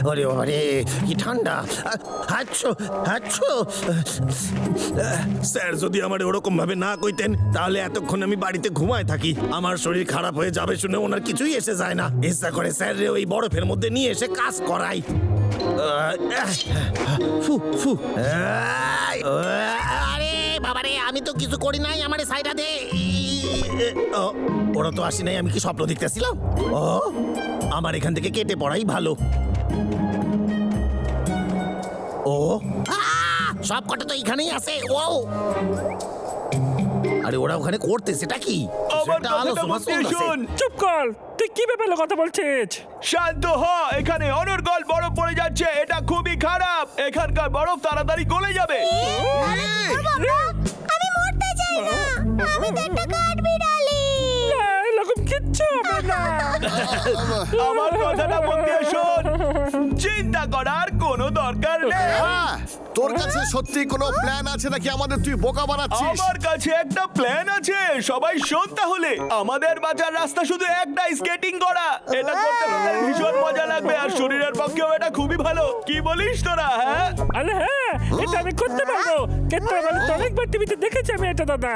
ওরে ওরে কি ঠান্ডা। হাঁচো হাঁচো। স্যার যদি আমার ওরকম ভাবে না কইতেন তাহলে এতক্ষণ আমি বাড়িতে ঘুমায় থাকি। আমার শরীর খারাপ হয়ে যাবে শুনে ওনার কিছুই এসে যায় না। ইচ্ছা করে স্যার রে ওই বরফের মধ্যে নিয়ে এসে কাজ করাই। আরে বাবারে, আমি তো কিছু করি নাই, আমার সাইডা দে। ওরা তো আসি নাই, আমি কি স্বপ্ন দেখতেছিলাম? ও আমার এখান থেকে কেটে পড়াই ভালো। ও সব কটা তো এইখানেই আছে। ও আরে ওরা ওখানে করতে সেটা কি? চুপ কর, তুই কি ব্যাপারে কথা বলছিস? শান্ত হ। এখানে অনর্গল বরফ পড়ে যাচ্ছে, এটা খুবই খারাপ। এখানকার বরফ তাড়াতাড়ি গলে যাবে। আমি মরতে চাই না, আমি তো একটা কাঠবিড়ালি। এরকম কিচ্ছু হবে না। আমার কথাটা মন দিয়ে শোন, চিন্তা করার কোনো দরকার নেই। তোর কাছে সত্যি কোনো প্ল্যান আছে নাকি আমাদের তুই বোকা বানাচ্ছিস? আমার কাছে একটা প্ল্যান আছে, সবাই শোন তাহলে। আমাদের বাঁচার রাস্তা শুধু একটা, স্কেটিং করা। এটা করতে আমাদের ভীষণ মজা লাগবে আর শরীরের পক্ষেও এটা খুবই ভালো। কি বলিস তোরা? হ্যাঁ আরে হ্যাঁ, এটা আমি করতে পারবো। কিন্তু আমি তো অনেকবার টিভিতে দেখেছি আমি এটা, দাদা।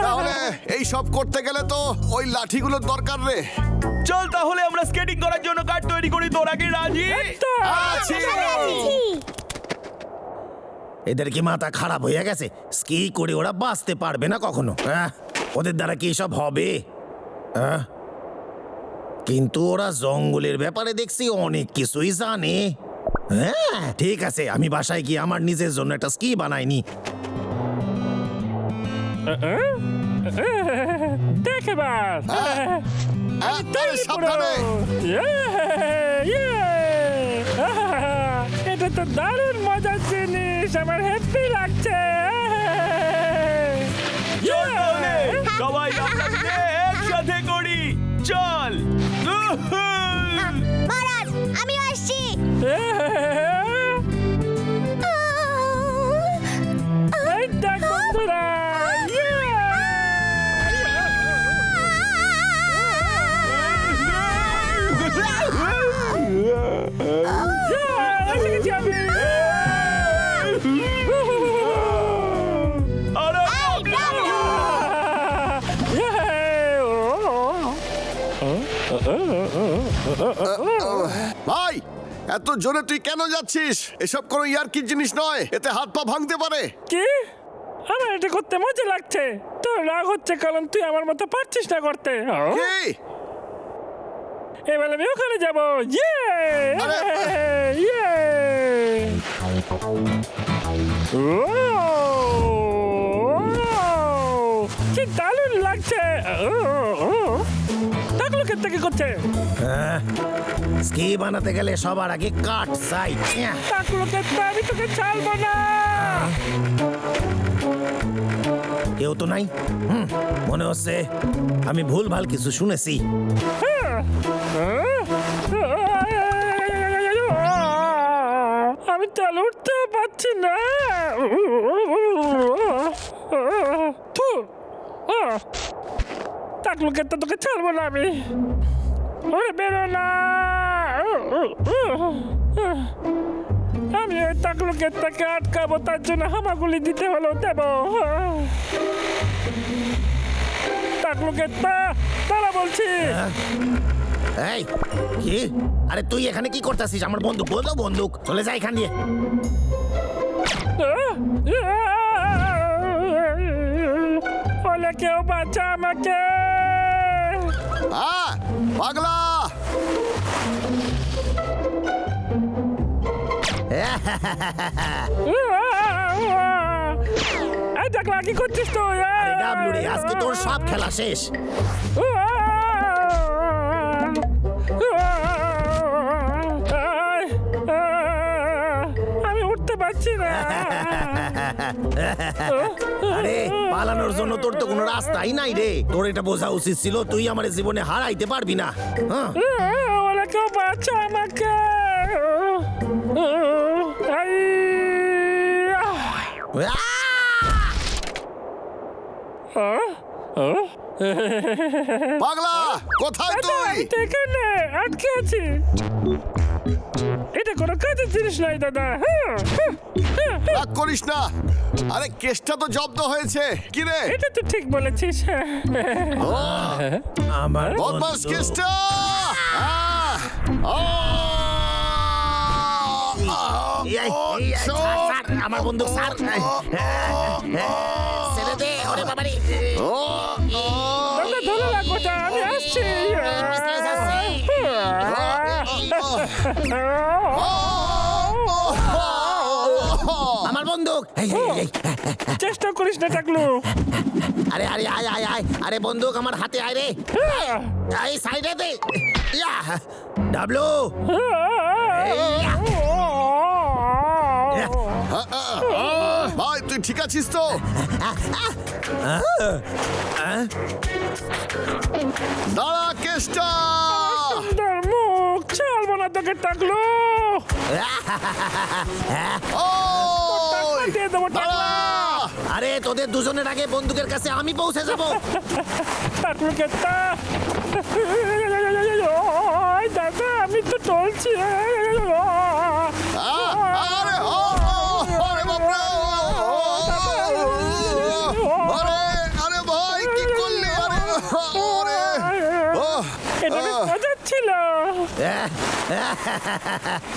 তাহলে এই সব করতে গেলে তো ওই লাঠিগুলোর দরকার রে। চল তাহলে আমরা স্কেটিং করার জন্য কাঠ তৈরি করি। তোরা কি রাজি? আছি। এদের কি মাথা খারাপ হয়ে গেছে? স্কি করে ওরা বাঁচতে পারবে না কখনো। ওদের দ্বারা কি সব হবে? কিন্তু ওরা জঙ্গলের ব্যাপারে দেখছি অনেক কিছুই জানে। হ্যাঁ ঠিক আছে, আমি বাসায় গিয়ে আমার নিজের জন্য একটা স্কি বানাইনি। দেখ এবার। সাবধানে। এটা তো দারুণ মজার জিনিস, আমার হ্যাপি লাগছে। চল তাহলে সবাই আমরা মিলে একসাথে করি। চল। মহারাজ, আমিও আসছি। এই দেখ বন্ধুরা। ভাই এত জোরে তুই কেন যাচ্ছিস? এসব কোনো ইয়ার্কির জিনিস নয়, এতে হাত পা ভাঙতে পারে। কি? আমার এটা করতে মজা লাগছে। তোর রাগ হচ্ছে কারণ তুই আমার মতো পারছিস না করতে। কি? এবার আমি ওখানে যাবো। ইয়ে ইয়ে। কি দারুণ লাগছে। টাকলু ক্ষেত থেকে করছে। স্কি বানাতে গেলে সবার আগে কাঠ চাই। টাকলু ক্ষেত, আমি তোকে ছাড়বো না। কেউ তো নাই। মনে হচ্ছে আমি ভুল ভাল কিছু শুনেছি। আমি চাল উঠতে পারছি না। টাকলু ক্ষেতটা তোকে ছাড়বো না আমি। ওরে বেরো না। আমি ওই টাকলু ক্ষেতটাকে আটকাবো, তার জন্য হামাগুলি দিতে হলো দেব। টাকলু ক্ষেতটা তারা বলছি। এই কি? আরে তুই এখানে কি করতেছিস? আমার বন্দুক বলো, বন্দুক চলে যায় এখান দিয়ে। বলে কেউ বাঁচা আমাকে। পাগলা। দেখলা কি করছিস তুই? আরে ডাবলু রে, আজকে তোর সব খেলা শেষ। আমি উঠতে পারছি না। আরে পালানোর জন্য তোর তো কোনো রাস্তাই নাই রে। তোর এটা বোঝা উচিত ছিল তুই আমার জীবনে হারাইতে পারবি না। ওরা কেউ বাঁচা আমাকে। পাগলা কোথায় তুই? এখানে আটকে আছি। এটা কোনো কাজের জিনিস নয় দাদা। রাগ করিস না। আরে কেসটা তো জব্দ হয়েছে। কি রে? এটা তো ঠিক বলেছিস। ও, আমার বদমাস বন্ধু। কেসটা। আহ! এই, এই, এই, ছাড়, ছাড়, আমার বন্দুক স্যার ছেড়ে দে ওরে বাবারে দাদা ধরে রাখো, আমি আসছি। আমার বন্দুক এই, এই, এই, চেষ্টা করিস না টাকলু। আরে আরে আয় আয় আয় আরে বন্দুক আমার হাতে আয় রে এই সাইডে দে ইয়া ডাবলু ভাই তুই ঠিক আছিস তো? দাঁড়া কেসটা। সুন্দর মুখ, ছাড়বো না তোকে টাকলু। ওই, দিয়ে দেবো টাকলু। দাঁড়া। আরে তোদের দুজনের আগে বন্দুকের কাছে আমি পৌঁছে যাব টাকলুকে দাদা আমি তো চলছি। আরে আরে বাপরে আরে আরে ভাই কি করলি? আরে এটা বেশ মজার ছিল।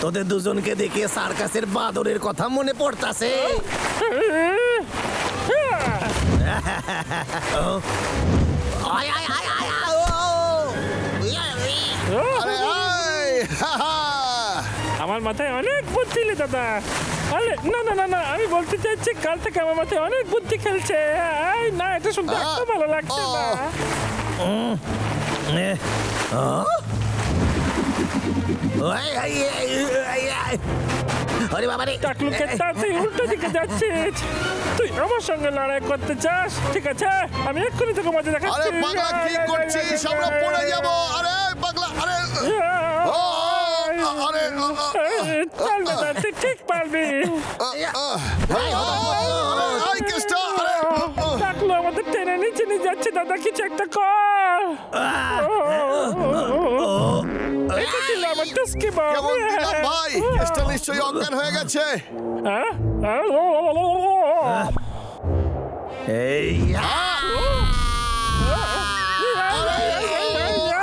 তোদের দুজনকে দেখে সার্কাসের বাদরের কথা মনে পড়তাছে আয় আয় আয় আয় আয়, ও, আরে আয় আমার মাথায় অনেক বুদ্ধি রে দাদা। আরে না না না না, আমি বলতে চাইছি কাল থেকে আমার মাথায় অনেক বুদ্ধি খেলছে। এই, না এটা শুনতে একদম ভালো লাগছে না। ওই, এই, এই, এই, এই। ওরে বাবা রে টাকলুকে তুই উল্টো দিকে যাচ্ছিস। তুই আমার সঙ্গে লড়াই করতে চাস? ঠিক আছে, আমি এক্ষুনি তোকে মজা আরে দেখাচ্ছি। পাগলা কি করছিস? আমরা পড়ে যাব। আরে পাগলা আরে ও, আরে চল দাদা, তুই ঠিক পারবি। আরে কেসটা আরে টাকলু আমাদের টেনে নিচে নিয়ে যাচ্ছে দাদা, কিছু একটা কর। এটা ছিল আমার টুস্কি বল। কেমন দিলাম ভাই? কেসটা নিশ্চয়ই অজ্ঞান হয়ে গেছে। এই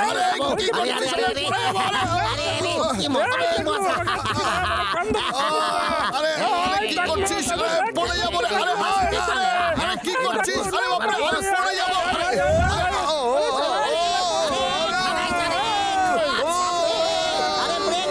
আরে কি আরে আরে আরে আরে আরে আরে কি মজা কি মজা আরে আরে কি করছিস? আরে পড়ে যাবো রে। আরে আরে কি করছিস? আরে বাপরে আরে পড়ে যাবো। আরে ব্রেক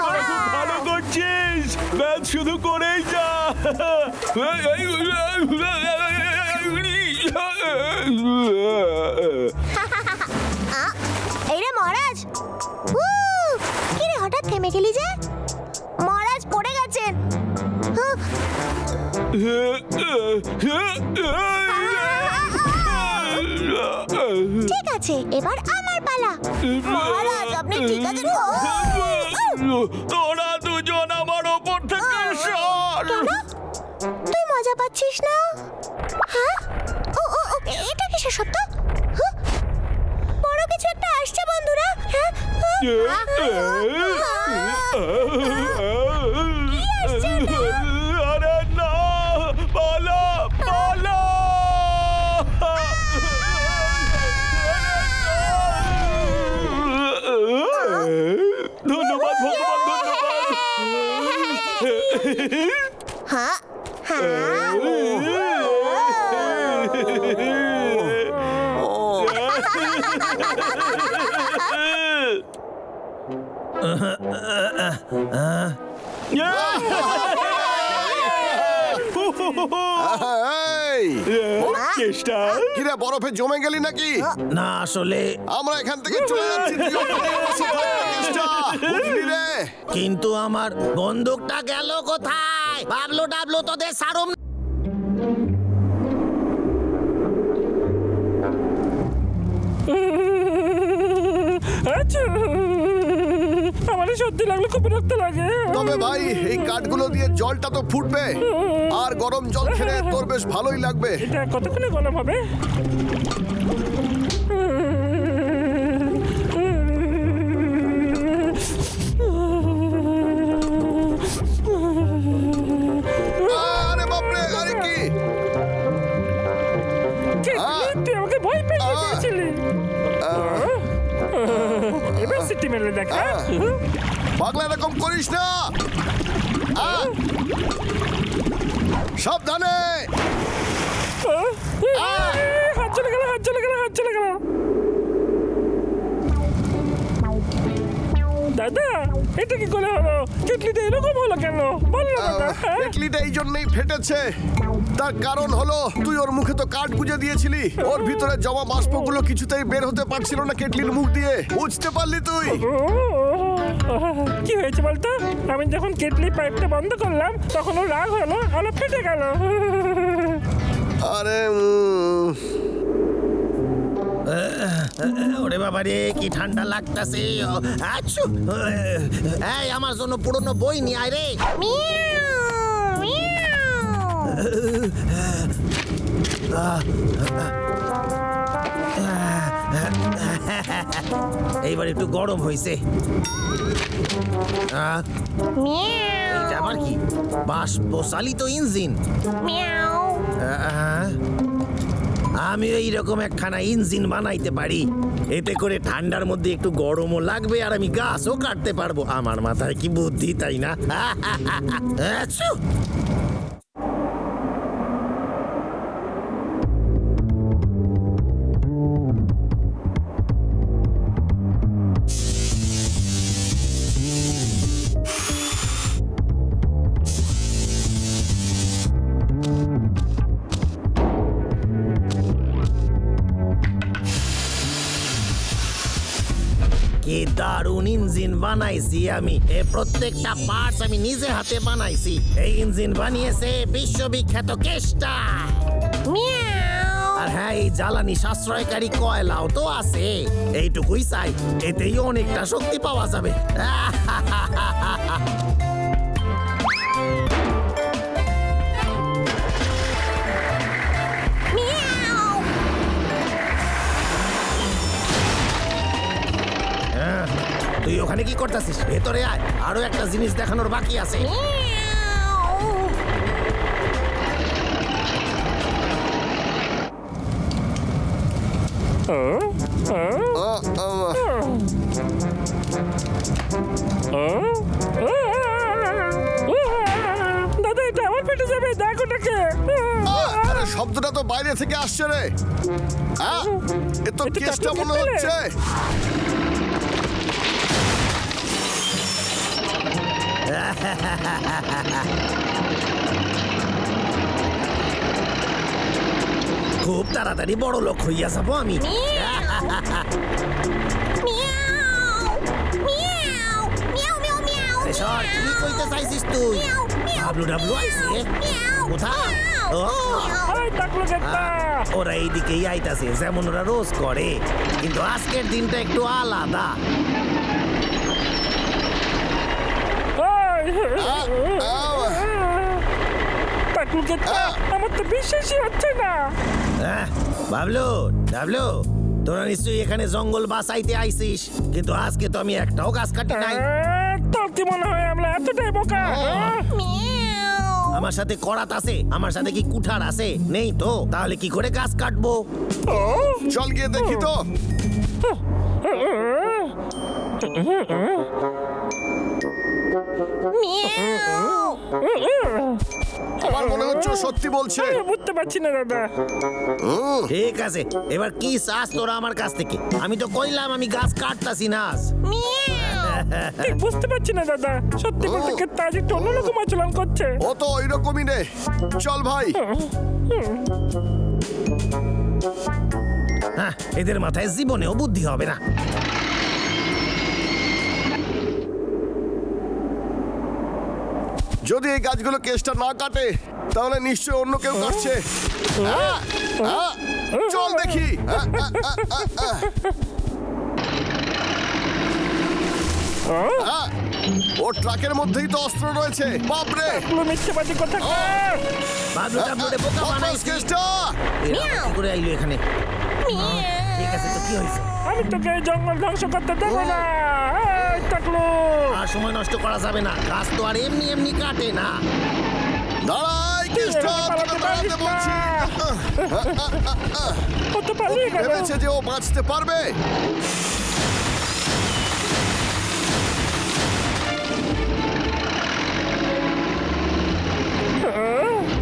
মার ভালো করছিস, ম্যাচ শুধু করেই যা। এই রে মহারাজ, কি রে হঠাৎ থেমে গেলি যে? মহারাজ পড়ে গেছেন। ঠিক আছে, এবার আমার পালা। মহারাজ আপনি ঠিক আছেন তো? তোরা দুজন আমার ওপর থেকে সর। কেন? তুই মজা পাচ্ছিস না? হ্যাঁ? ও ও ও, এটা কিসের শব্দ? হ্যাঁ? বড় কিছু একটা আসছে বন্ধুরা। হ্যাঁ? কি আসছে এটা? আরে না, পালা পালা। ধন্যবাদ ভগবান, ধন্যবাদ। হ্যাঁ? হ্যাঁ? এই চেষ্টা কিরে বরফে জমে গেলি নাকি? না আসলে আমরা এখান থেকে চলে যাচ্ছি। তুই ওখানে বসে থাক না, কেসটা। বুঝলি রে? কিন্তু আমার বন্দুকটা গেল কোথায়? বাবলু ডাবলু তোদের সারুম আচ্ছা সত্যি লাগলো, খুব বিরক্ত লাগে। তবে ভাই এই কাঠগুলো দিয়ে জলটা তো ফুটবে, আর গরম জল খেলে তোর বেশ ভালোই লাগবে। এটা কতক্ষণে গরম হবে? আরে বাপরে, আরে কি? তুই আমাকে ভয় পেয়ে দিয়েছিলি। এবার সিটি মেরে দেখা। পাগলা এরকম করিস না। সাবধানে। হাত চলে গেল, হাত চলে গেল, হাত চলে গেল। দাদা, এটা কি করে হলো? কেটলিটা এরকম হলো কেন? বল না দাদা। কেটলিটা এই জন্যই ফেটেছে। তার কারণ হলো তুই ওর মুখে তো কাঠ গুঁজে দিয়েছিলি, ওর ভিতরে জমা বাষ্পগুলো কিছুতেই বের হতে পারছিল না কেটলির মুখ দিয়ে। বুঝতে পারলি তুই? কি হয়েছে বলতো? আমি যখন কেটলি পাইপটা বন্ধ করলাম তখন ও রাগ হলো, আলো ফেটে গেল। আরে ওরে বাবা রে, কি ঠান্ডা লাগতাছে। আচ্ছা, এই আমার জন্য পুরনো বই নিয়ে আয় রে। মিয়াও, মিয়াও। এইবার একটু গরম হয়েছে। মিয়াও, এটা আবার কি? বাষ্পচালিত ইঞ্জিন। মিয়াও। আমি এইরকম একখানা ইঞ্জিন বানাইতে পারি, এতে করে ঠান্ডার মধ্যে একটু গরমও লাগবে আর আমি গাছও কাটতে পারবো। আমার মাথায় কি বুদ্ধি, তাই না? আচ্ছা। কি দারুণ ইঞ্জিন বানাইছি আমি। এ প্রত্যেকটা পার্টস আমি নিজে হাতে বানাইছি। এই ইঞ্জিন বানিয়েছে বিশ্ববিখ্যাত কেষ্টা। মিয়াও। আর হ্যাঁ, এই জ্বালানি সাশ্রয়কারী কয়লাও তো আছে। এইটুকুই চাই, এতেই অনেকটা শক্তি পাওয়া যাবে। মিয়াও। তুই ওখানে কি করতেছিস? ভেতরে আয়, আরো একটা জিনিস দেখানোর বাকি আছে। মিয়াও। দাদা, এটা আমার পেটে যাবে, দেখ ওটাকে। আরে শব্দটা তো বাইরে থেকে আসছে রে। এ তো এটা কেসটা কাঠের মনে কেটলি? হচ্ছে। খুব তাড়াতাড়ি বড় লোক হইয়া যাবো আমি। মিয়াও। মিয়াও। মিয়াও, মিয়াও, মিয়াও। সর, কি কইতে চাইছিস তুই? মিয়াও, মিয়াও। ডাবলু ডাবলু আইছে? মিয়াও। কোথায়? ও, আয় টাকলু কেটটা। ওরা এইদিকেই আইতাছে, যেমন ওরা রোজ করে, কিন্তু আজকের দিনটা একটু আলাদা। টাকলু কেটটা, আমার তো বিশ্বাসই হচ্ছে না। বাবলু ডাবলু, তোরা নিশ্চয়ই এখানে জঙ্গল বাঁচাইতে আইছিস, কিন্তু আজকে তো আমি একটাও গাছ কাটি নাই। তোর কি মনে হয় আমরা এতটাই বোকা? মিয়াও। আমার সাথে করাত আছে, আমার সাথে কি কুঠার আছে? নেই তো, তাহলে কি করে গাছ কাটবো? চল গিয়ে দেখি তো। মিয়াও। আমার মনে হচ্ছে ও সত্যি বলছে। আমি বুঝতে পারছি না দাদা। ঠিক আছে, এবার কি চাস তোরা আমার কাছ থেকে? আমি তো কইলাম আমি গাছ কাটতাছি না আজ। মিয়াও। ঠিক বুঝতে পারছি না দাদা। সত্যি বলতে কেটটা আজ একটু অন্যরকম আচরণ করছে। ও তো ওইরকমই রে। চল ভাই। হ্যাঁ, এদের মাথায় জীবনেও বুদ্ধি হবে না। যদি এই গাছগুলো কেসটা না কাটে তাহলে নিশ্চয়ই অন্য কেউ কাটছে। চল দেখি। ওর ট্রাকের মধ্যেই তো অস্ত্র রয়েছে বাপরে টাকলু মিথ্যেবাদী কথা কর। বাদলুটা মোড়ে বোকা বানাইছি কেসটা এরা আবার কি করে আইলো এখানে ঠিক আছে তো কি হয়েছে আমি তোকে এই জঙ্গল ধ্বংস করতে দেবো না। এই টাকলু, আর সময় নষ্ট করা যাবে না গাছ তো আর এমনি এমনি কাটে না দাঁড়াই কেসটা তোকে দাঁড়াতে বলছি ও তো পালিয়ে গেল। ভেবেছে যে ও বাঁচতে পারবে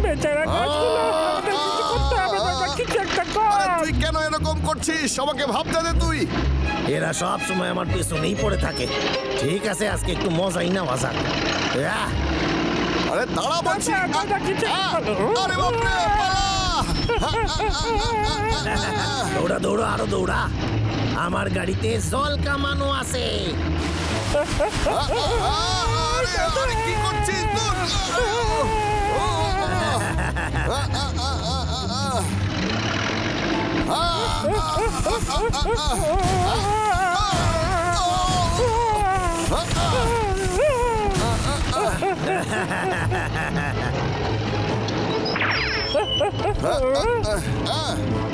বেচারা গাছগুলো, আমাদের কিছু করতে হবে বাবা, কিছু একটা আরে কর। তুই কেন এরকম করছিস আমাকে ভাবতে দে তুই এরা সব সময় আমার পেছনেই পড়ে থাকে ঠিক আছে আজকে একটু মজাই না বাজার আরে দাঁড়া বলছি দাদা, কিছু আরে বাপরে পালা! দৌড়া দৌড়া আরো দৌড়া আমার গাড়িতে জল কামানো আছে আরে আরে কি করছিস তুই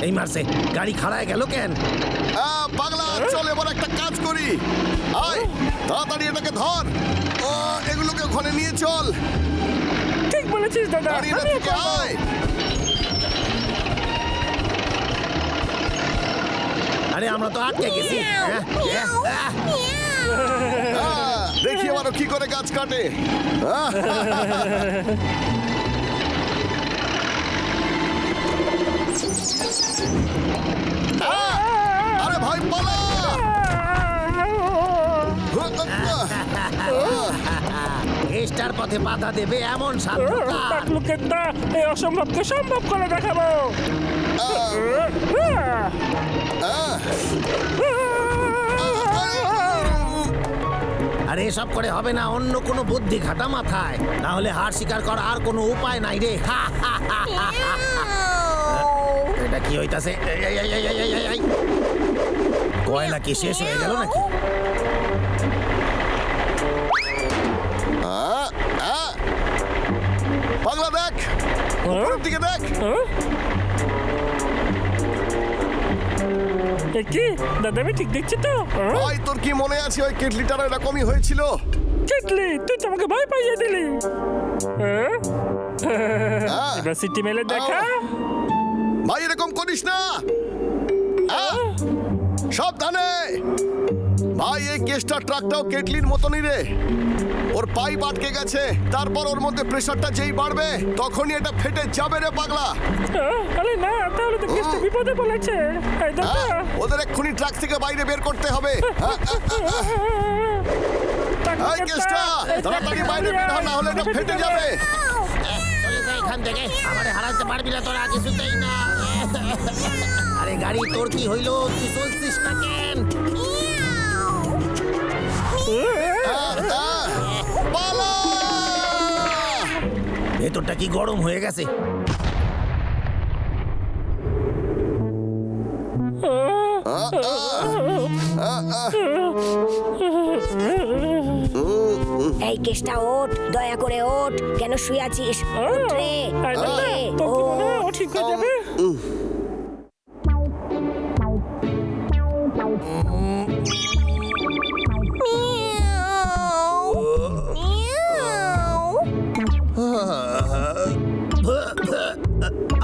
এই মারছে গাড়ি খাড়ায় গেল কেন পাগলা চল এবার একটা কাজ করি আয় তাড়াতাড়ি এটাকে ধর ও এগুলোকে ওখানে নিয়ে চল ঠিক বলেছিস দাদা, দাঁড়িয়ে না আমিও থেকে করবো। আয় আরে আমরা তো আটকে গেছি দেখি আবারও কি করে গাছ কাটে আরে ভাই পালা স্টার পথে বাধা দেবে এমন সাবধান টাকলুকে দা, এই অসম্ভবকে সম্ভব করে দেখাবো। আরে এসব করে হবে না অন্য কোনো বুদ্ধি ঘাটা মাথায় তাহলে হার স্বীকার করার আর কোনো উপায় নাই রে এটা কি হইতাছে কয়লা কি শেষ হয়ে গেল নাকি পাগলা দেখ উপরের দিকে দেখ এ কি দাদা, আমি ঠিক দেখছি তো? ভাই তোর কি মনে আছে ওই কেটলিটার এরকমই হয়েছিল চিটলি, তুই তো আমাকে ভয় পাইয়ে দিলি। এবার সিটি মেলে দেখা। ভাই এরকম করিস না সাবধানে ভাই এই কেসটা ট্রাকটাও কেটলির মতনই রে ওর পাইপ আটকে গেছে তারপর ওর মধ্যে প্রেসারটা যেই বাড়বে তখনই এটা ফেটে যাবে রে পাগলা আরে না, তাহলে তো কেসটা বিপদে বলেছে। এই দাদা, ওদের এক্ষুনি ট্রাক থেকে বাইরে বের করতে হবে এই কেসটা তাড়াতাড়ি বাইরে বের হ না হলে এটা ফেটে যাবে চলে যা এখান থেকে আমারে হারাতে পারবি না তোরা কিছুতেই না আরে গাড়ি তোর কি হইলো তুই চলছিস না কেন পালা ভেতরটা কি গরম হয়ে গেছে এই কেসটা ওঠ দয়া করে ওঠ কেন শুয়ে আছিস ওঠ রে এই দাদা, এই, তোর কি ও। মনে হয় ও ঠিক হয়ে যাবে?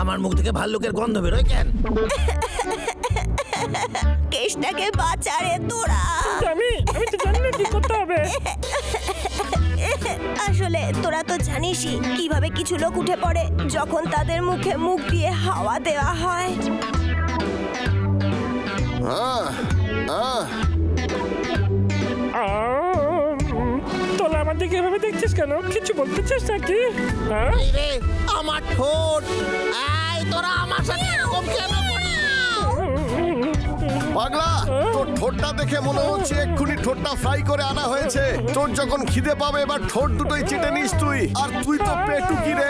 আমার মুখ থেকে ভাল্লুকের গন্ধ বেরোয় কেন কেসটাকে বাঁচা রে তোরা আমি তো জানি না কি করতে হবে। আসলে তোরা তো জানিসই কিভাবে কিছু লোক উঠে পড়ে যখন তাদের মুখে মুখ দিয়ে হাওয়া দেওয়া হয় তোলা আমার দিকে এভাবে দেখছিস কেন? কিছু বলতে চাস নাকি? হ্যাঁ? এই রে আমার ঠোঁট এই তোরা আমার সাথে এরকম কেন করিস পাগলা তোর ঠোঁটটা দেখে মনে হচ্ছে এক্ষুনি ঠোঁটটা ফ্রাই করে আনা হয়েছে তোর যখন খিদে পাবে এবার ঠোঁট দুটোই চেটে নিস তুই আর তুই তো পেটুকি রে